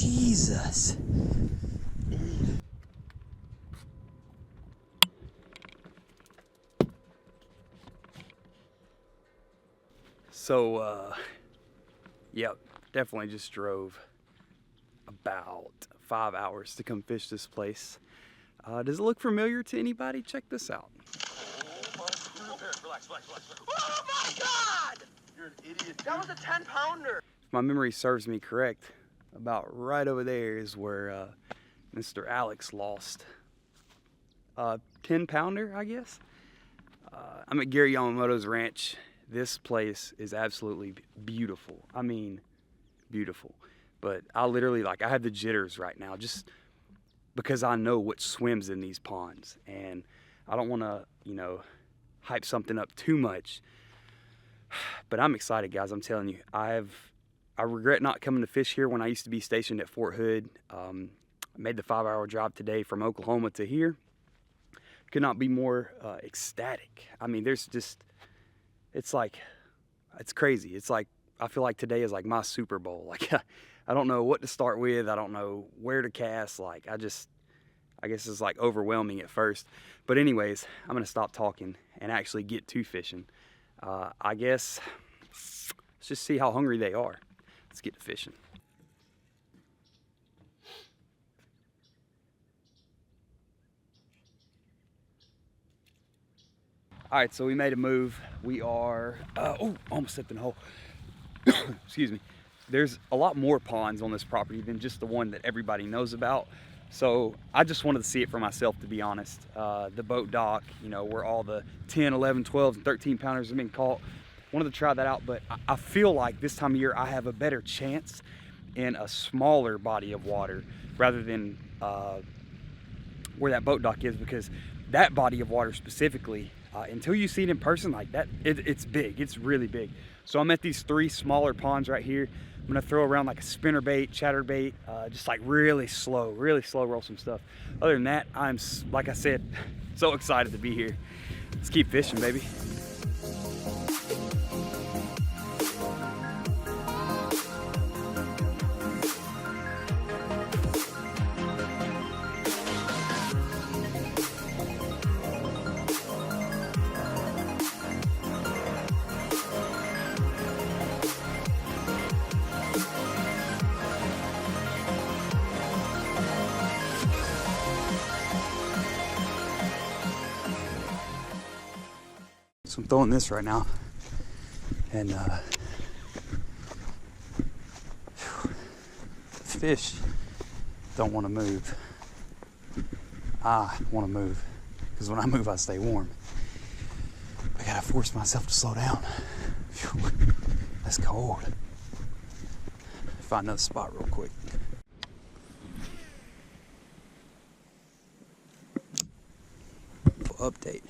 Jesus. So, yep, definitely just drove about 5 hours to come fish this place. Does it look familiar to anybody? Check this out. Relax. Oh my God! You're an idiot. That was a 10-pounder. If my memory serves me correct, about right over there is where Mr. Alex lost a 10-pounder, I guess. I'm at Gary Yamamoto's ranch. This place is absolutely beautiful. I mean, beautiful. But I literally, like, I have the jitters right now just because I know what swims in these ponds. And I don't want to, you know, hype something up too much. But I'm excited, guys. I'm telling you. I regret not coming to fish here when I used to be stationed at Fort Hood. I made the 5-hour drive today from Oklahoma to here. Could not be more ecstatic. I mean, there's just... It's like, it's crazy. It's like, I feel like today is like my Super Bowl. Like, I don't know what to start with. I don't know where to cast. Like, I guess it's like overwhelming at first. But anyways, I'm going to stop talking and actually get to fishing. I guess, let's just see how hungry they are. Let's get to fishing. All right, so we made a move. We are, oh, almost stepped in the hole. Excuse me. There's a lot more ponds on this property than just the one that everybody knows about. So I just wanted to see it for myself, to be honest. The boat dock, you know, where all the 10, 11, 12, and 13 pounders have been caught. Wanted to try that out, but I feel like this time of year I have a better chance in a smaller body of water rather than where that boat dock is, because that body of water specifically, until you see it in person like that, it's big. It's really big. So I'm at these 3 smaller ponds right here. I'm gonna throw around like a spinner bait, chatter bait, just like really slow roll some stuff. Other than that, I'm, like I said, so excited to be here. Let's keep fishing, baby. So I'm throwing this right now, and fish don't want to move. I want to move, because when I move I stay warm. I gotta force myself to slow down. Whew, that's cold. Find another spot real quick. Update.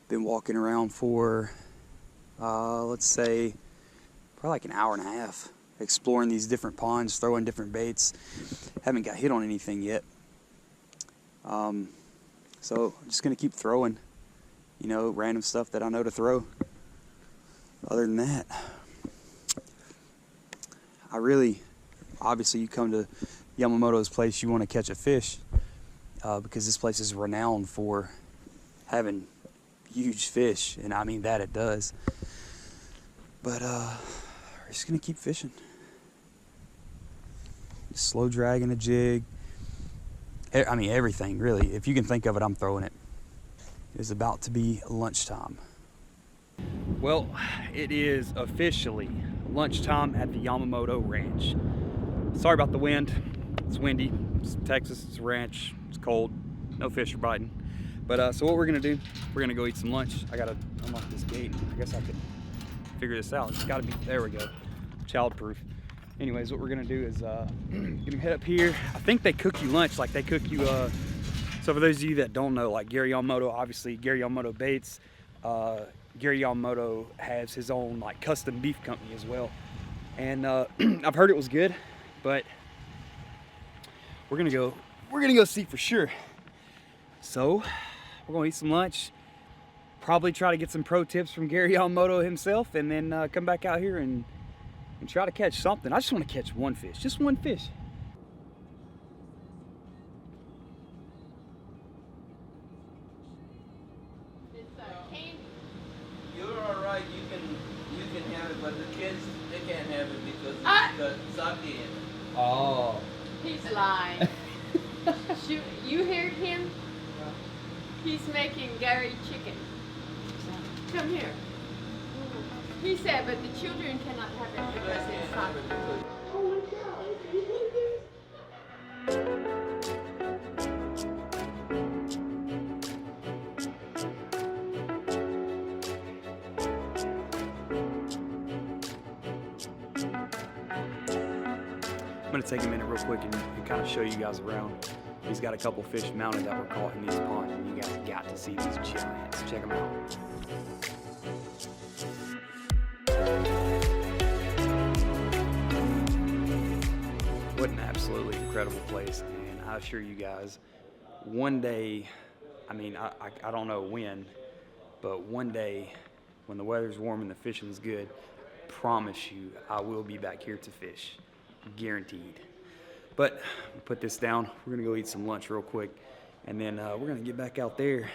Been walking around for, let's say, probably like an hour and a half, exploring these different ponds, throwing different baits. Haven't got hit on anything yet. So I'm just gonna keep throwing, you know, random stuff that I know to throw. Other than that, I really, obviously you come to Yamamoto's place, you want to catch a fish, because this place is renowned for having huge fish, and I mean that it does. But we're just gonna keep fishing. Just slow dragging a jig. I mean everything, really. If you can think of it, I'm throwing it. It's about to be lunchtime. Well, it is officially lunchtime at the Yamamoto Ranch. Sorry about the wind. It's windy. It's Texas. It's a ranch. It's cold. No fish are biting. But so what we're gonna do, we're gonna go eat some lunch. I gotta unlock this gate. I guess I could figure this out. It's gotta be, there we go, childproof. Anyways, what we're gonna do is gonna head up here. I think they cook you lunch, like they cook you, so for those of you that don't know, like Gary Yamamoto, obviously Gary Yamamoto Baits, Gary Yamamoto has his own like custom beef company as well. And I've heard it was good, but we're gonna go see for sure. So we're gonna eat some lunch, probably try to get some pro tips from Gary Yamamoto himself, and then come back out here and try to catch something. I just want to catch one fish, just one fish. the sardine. Oh. He's lying. You heard him? He's making Gary chicken. Come here. He said, but the children cannot have it because it's hot. Oh my God! I'm gonna take a minute real quick and kind of show you guys around. He's got a couple fish mounted that were caught in these ponds, and you guys got to see these giants. Check them out. What an absolutely incredible place, and I assure you guys, one day, I mean, I don't know when, but one day when the weather's warm and the fishing's good, promise you I will be back here to fish. Guaranteed. But we'll put this down. We're gonna go eat some lunch real quick, and then we're gonna get back out there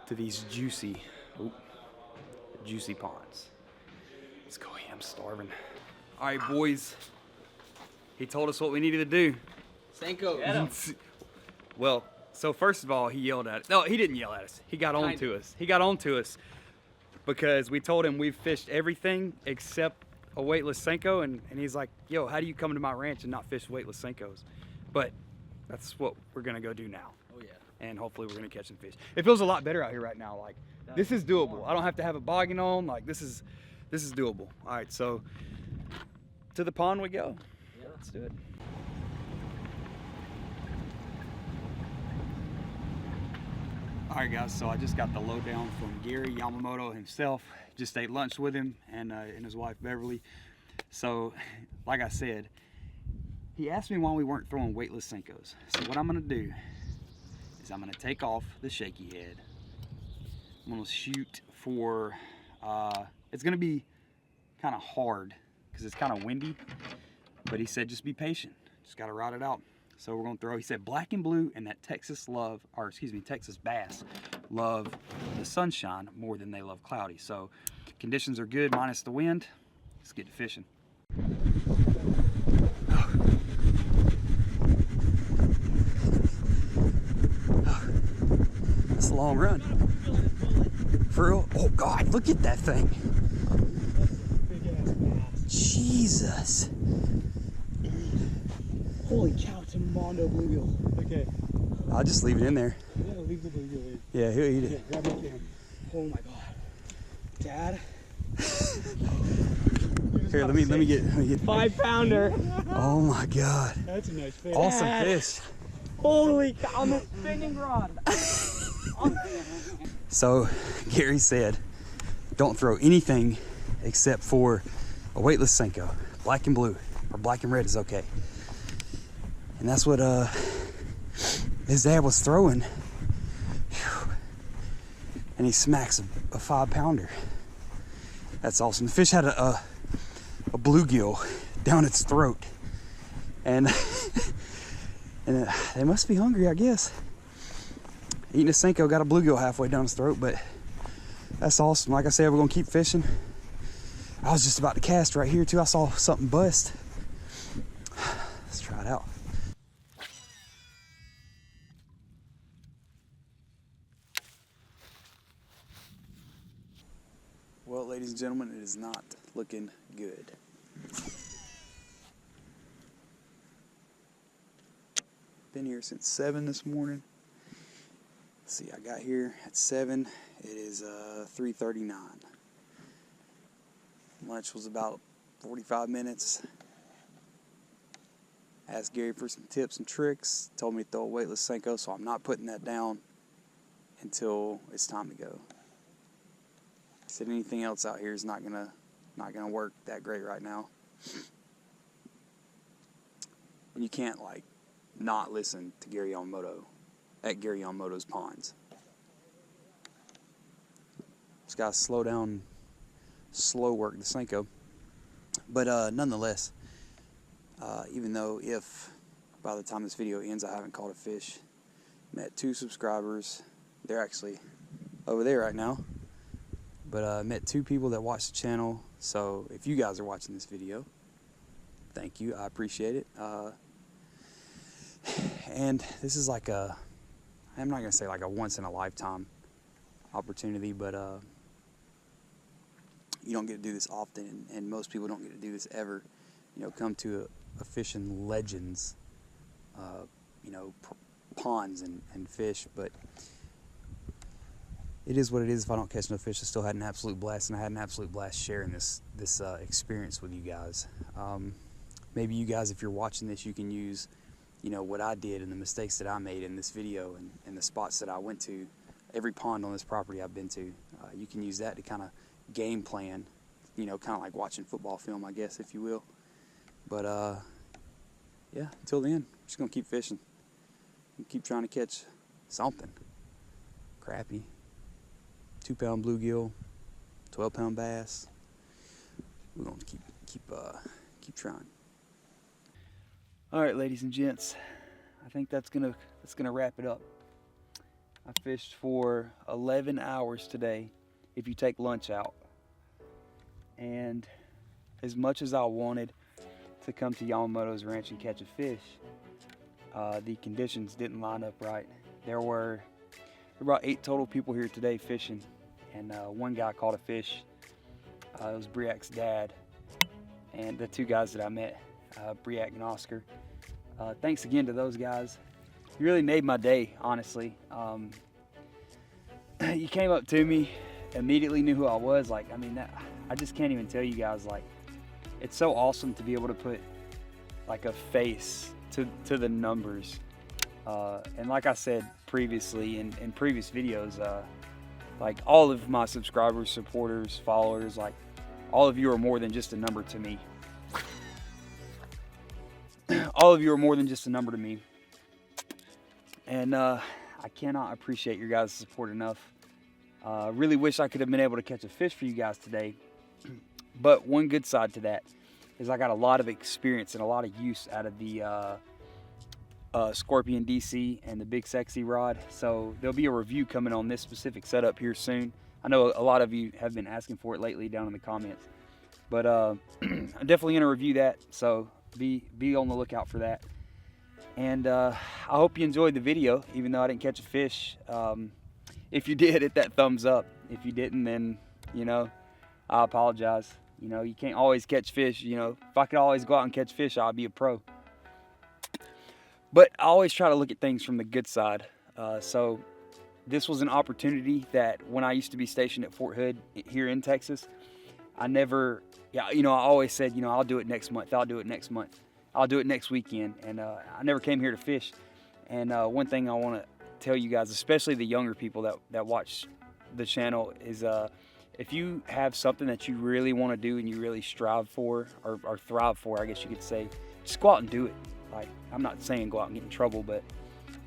to these juicy ponds. Let's go eat. I'm starving. All right, boys. He told us what we needed to do. Senko. Well, so first of all, he yelled at us. No, he didn't yell at us. He got on to us. He got on to us because we told him we've fished everything except a weightless Senko, and he's like, yo, how do you come to my ranch and not fish weightless Senkos? But that's what we're gonna go do now. Oh yeah. And hopefully we're gonna catch some fish. It feels a lot better out here right now. Like, this is doable. I don't have to have a boggin on. Like, this is doable. All right, so to the pond we go. Yeah, let's do it. All right, guys, so I just got the lowdown from Gary YAMAMOTO himself. Just ate lunch with him and his wife, Beverly. So, like I said, he asked me why we weren't throwing weightless Senkos. So what I'm gonna do is I'm gonna take off the shaky head. I'm gonna shoot for, it's gonna be kind of hard because it's kind of windy, but he said just be patient, just gotta ride it out. So we're gonna throw, he said black and blue and that Texas bass love the sunshine more than they love cloudy. So conditions are good minus the wind. Let's get to fishing. That's a long run. For real? Oh God, look at that thing. Jesus. Holy cow, it's a Mondo bluegill. Okay. I'll just leave it in there. Yeah, leave the bluegill in. Yeah, he'll eat it. Yeah, grab my cam. Oh my God. Dad. Here, let me get 5-pounder. Oh my God. That's a nice fish. Awesome fish. Holy cow, on the spinning rod. So Gary said, don't throw anything except for a weightless Senko. Black and blue, or black and red is okay. And that's what his dad was throwing. Whew. And he smacks a 5-pounder. That's awesome. The fish had a bluegill down its throat. And, and they must be hungry, I guess. Eating a Senko, got a bluegill halfway down his throat, but that's awesome. Like I said, we're gonna keep fishing. I was just about to cast right here too. I saw something bust. Let's try it out. Well, ladies and gentlemen, it is not looking good. Been here since 7 this morning. Let's see, I got here at 7. It is 3:39. Lunch was about 45 minutes. Asked Gary for some tips and tricks. Told me to throw a weightless Senko, so I'm not putting that down until it's time to go. He said anything else out here is not gonna work that great right now. And you can't like not listen to Gary YAMAMOTO at Gary YAMAMOTO's ponds. Just gotta slow down, slow work the Senko. But nonetheless, even though if by the time this video ends I haven't caught a fish, met 2 subscribers. They're actually over there right now. But I met 2 people that watch the channel. So if you guys are watching this video, thank you. I appreciate it. And this is like I'm not going to say like a once-in-a-lifetime opportunity, but you don't get to do this often, and most people don't get to do this ever. You know, come to a fishing legends, you know, ponds and fish, but it is what it is. If I don't catch no fish, I still had an absolute blast, and I had an absolute blast sharing this experience with you guys. Maybe you guys, if you're watching this, you can use, you know, what I did and the mistakes that I made in this video, and the spots that I went to, every pond on this property I've been to. You can use that to kind of game plan, you know, kind of like watching football film, I guess, if you will. But yeah, until then, we're just gonna keep fishing and keep trying to catch something. Crappie, 2-pound bluegill, 12-pound bass. We're gonna keep trying. All right, ladies and gents, I think that's gonna wrap it up. I fished for 11 hours today, if you take lunch out. And as much as I wanted to come to Yamamoto's ranch and catch a fish, the conditions didn't line up right. There were about 8 total people here today fishing, and one guy caught a fish. It was Briac's dad, and the 2 guys that I met, Briac and Oscar. Thanks again to those guys. You really made my day, honestly. You came up to me, immediately knew who I was. Like, I mean, I just can't even tell you guys, like, it's so awesome to be able to put like a face to the numbers. And like I said previously in previous videos, like all of my subscribers, supporters, followers, like all of you are more than just a number to me. All of you are more than just a number to me. And I cannot appreciate your guys' support enough. Really wish I could have been able to catch a fish for you guys today. But one good side to that is I got a lot of experience and a lot of use out of the Scorpion DC and the Big Sexy rod. So there'll be a review coming on this specific setup here soon. I know a lot of you have been asking for it lately down in the comments. But I'm definitely going to review that. So be on the lookout for that. And I hope you enjoyed the video, even though I didn't catch a fish. If you did, hit that thumbs up. If you didn't, then, you know, I apologize. You know, you can't always catch fish. You know, if I could always go out and catch fish, I'd be a pro. But I always try to look at things from the good side. So this was an opportunity that when I used to be stationed at Fort Hood here in Texas, I never, you know, I always said, you know, I'll do it next month. I'll do it next month. I'll do it next weekend. And I never came here to fish. And one thing I want to tell you guys, especially the younger people that watch the channel, is if you have something that you really want to do and you really strive for or thrive for, I guess you could say, just go out and do it. Like, I'm not saying go out and get in trouble, but,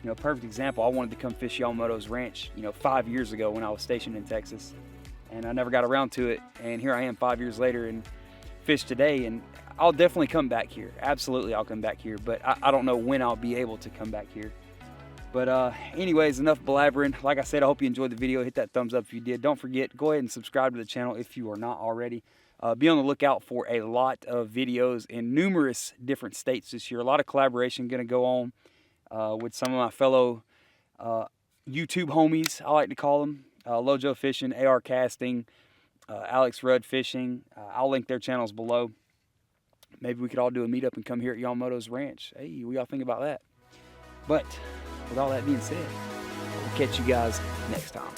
you know, perfect example, I wanted to come fish Yamamoto's ranch, you know, 5 years ago when I was stationed in Texas, and I never got around to it. And here I am 5 years later and fish today, and I'll definitely come back here. Absolutely, I'll come back here, but I don't know when I'll be able to come back here. But anyways, enough blabbering. Like I said, I hope you enjoyed the video. Hit that thumbs up if you did. Don't forget, go ahead and subscribe to the channel if you are not already. Be on the lookout for a lot of videos in numerous different states this year. A lot of collaboration going to go on with some of my fellow YouTube homies, I like to call them. Lojo Fishing, AR Casting, Alex Rudd Fishing. I'll link their channels below. Maybe we could all do a meetup and come here at Yamamoto's ranch. Hey, what y'all think about that? But with all that being said, we'll catch you guys next time.